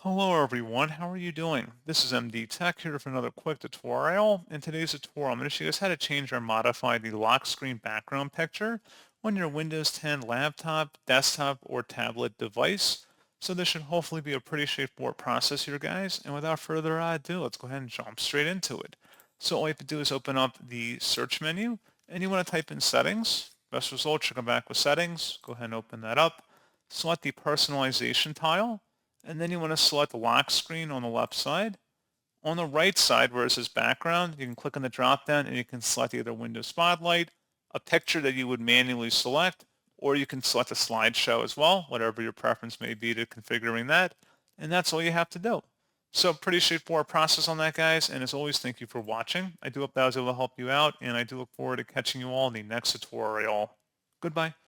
Hello everyone, how are you doing? This is MD Tech here for another quick tutorial. In today's tutorial, I'm going to show you guys how to change or modify the lock screen background picture on your Windows 10 laptop, desktop, or tablet device. So this should hopefully be a pretty straightforward process here, guys. And without further ado, let's go ahead and jump straight into it. So all you have to do is open up the search menu, and you want to type in settings. Best result, should come back with settings. Go ahead and open that up. Select the personalization tile, and then you want to select the lock screen on the left side. On the right side where it says background, you can click on the drop down and you can select either Windows Spotlight, a picture that you would manually select, or you can select a slideshow as well, whatever your preference may be to configuring that. And that's all you have to do. So pretty straightforward process on that, guys. And as always, thank you for watching. I do hope that was able to help you out, and I do look forward to catching you all in the next tutorial. Goodbye.